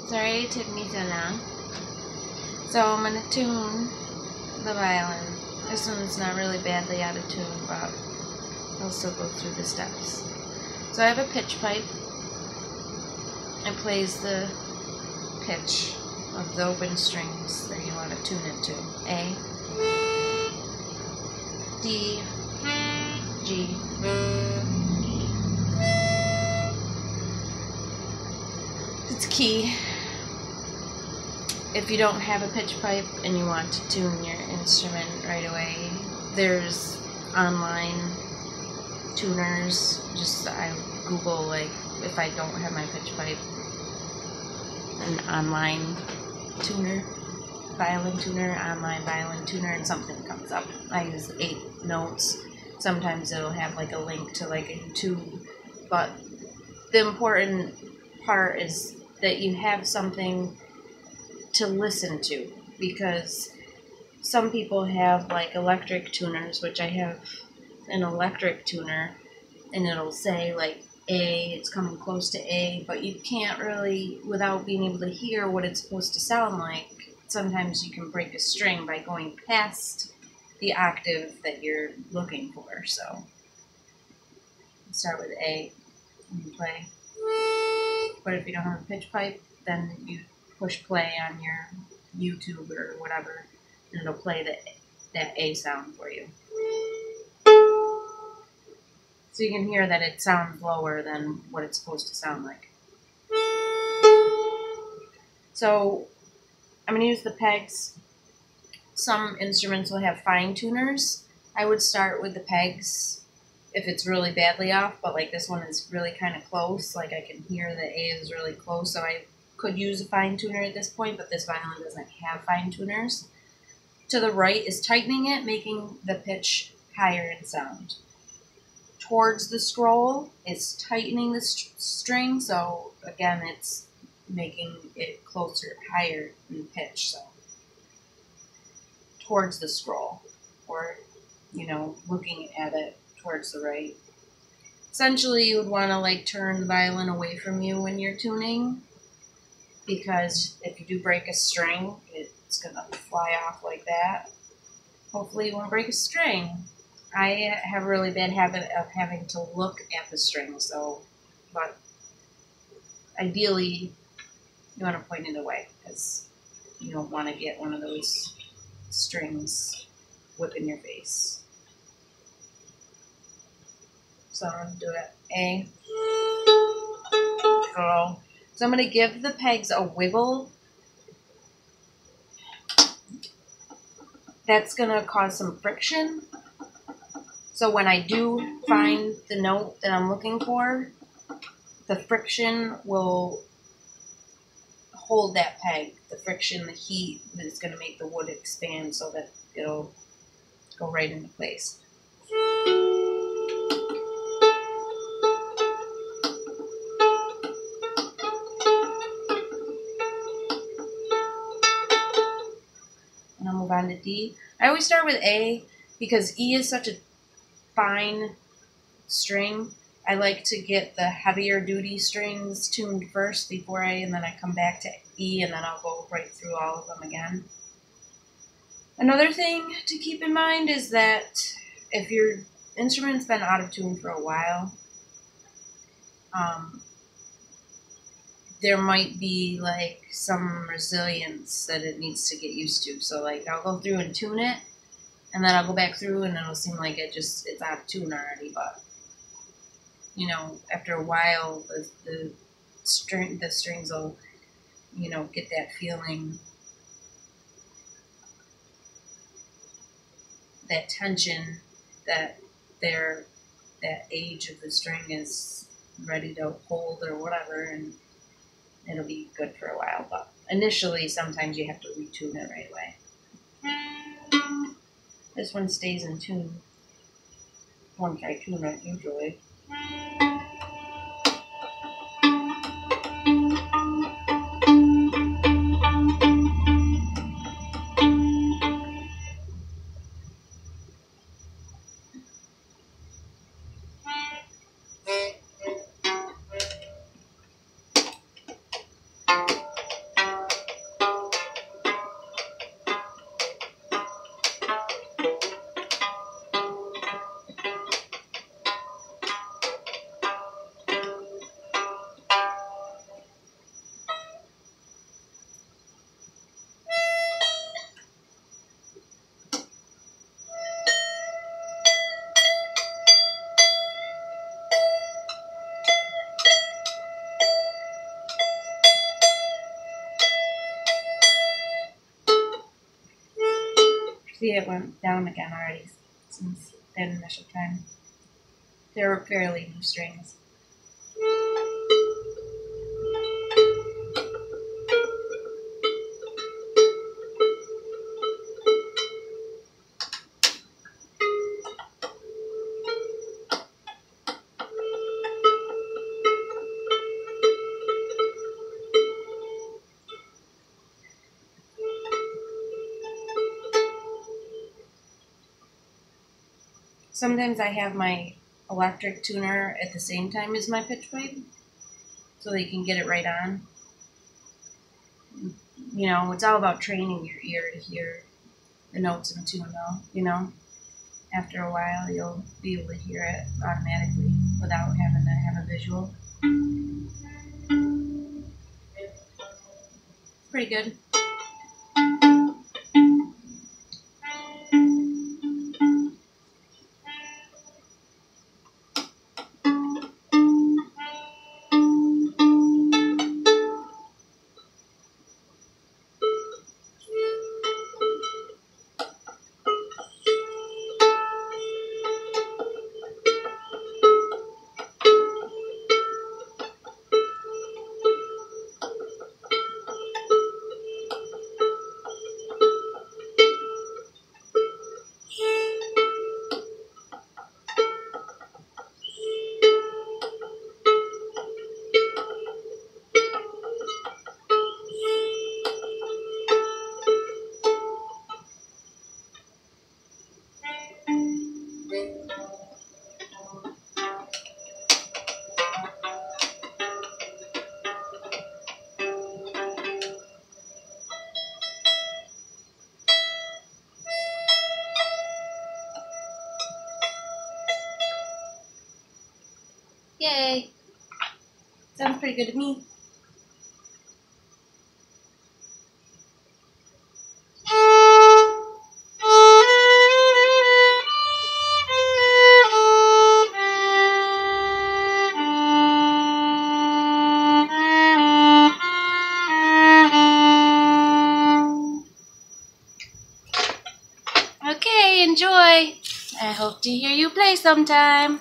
Sorry it took me so long. So I'm going to tune the violin. This one's not really badly out of tune, but I'll still go through the steps. So I have a pitch pipe. It plays the pitch of the open strings that you want to tune it to. A, D, G, E. It's key. If you don't have a pitch pipe and you want to tune your instrument right away, there's online tuners. Just I Google, like, if I don't have my pitch pipe, an online tuner, violin tuner, online violin tuner, and something comes up. I use 8 notes. Sometimes it'll have like a link to like a YouTube, but the important part is that you have something to listen to, because some people have like electric tuners, which I have an electric tuner, and it'll say like A, it's coming close to A, but you can't really, without being able to hear what it's supposed to sound like, sometimes you can break a string by going past the octave that you're looking for. So start with A and you play. But if you don't have a pitch pipe, then you push play on your YouTube or whatever, and it'll play that A sound for you. So you can hear that it sounds lower than what it's supposed to sound like. So I'm going to use the pegs. Some instruments will have fine tuners. I would start with the pegs if it's really badly off, but like this one is really kind of close. Like I can hear the A is really close, so I could use a fine tuner at this point, but this violin doesn't have fine tuners. To the right is tightening it, making the pitch higher in sound. Towards the scroll is tightening the string, so again it's making it closer, higher in pitch. So towards the scroll, or looking at it towards the right. Essentially, you would want to like turn the violin away from you when you're tuning, because if you do break a string, it's gonna fly off like that. Hopefully, you won't break a string. I have a really bad habit of having to look at the string, but ideally, you want to point it away, because you don't want to get one of those strings whipping your face. So I'm going to do it. A. Go. So I'm going to give the pegs a wiggle. That's going to cause some friction. So when I do find the note that I'm looking for, the friction will hold that peg. The friction, the heat, is going to make the wood expand so that it'll go right into place. And I'll move on to D. I always start with A because E is such a fine string. I like to get the heavier duty strings tuned first and then I come back to E, and then I'll go right through all of them again. Another thing to keep in mind is that if your instrument's been out of tune for a while, there might be like some resilience that it needs to get used to. So like I'll go through and tune it, and then I'll go back through and it'll seem like it's out of tune already, but after a while, the strings will, get that feeling, that tension, that age of the string is ready to hold or whatever, and it'll be good for a while. But initially, sometimes you have to retune it right away. This one stays in tune once I tune it, usually. See, it went down again already since that initial time. They're fairly new strings. Sometimes I have my electric tuner at the same time as my pitch pipe, so that you can get it right on. You know, it's all about training your ear to hear the notes in tune, though. You know, after a while, you'll be able to hear it automatically without having to have a visual. Pretty good. Yay! Sounds pretty good to me. Okay, enjoy. I hope to hear you play sometime.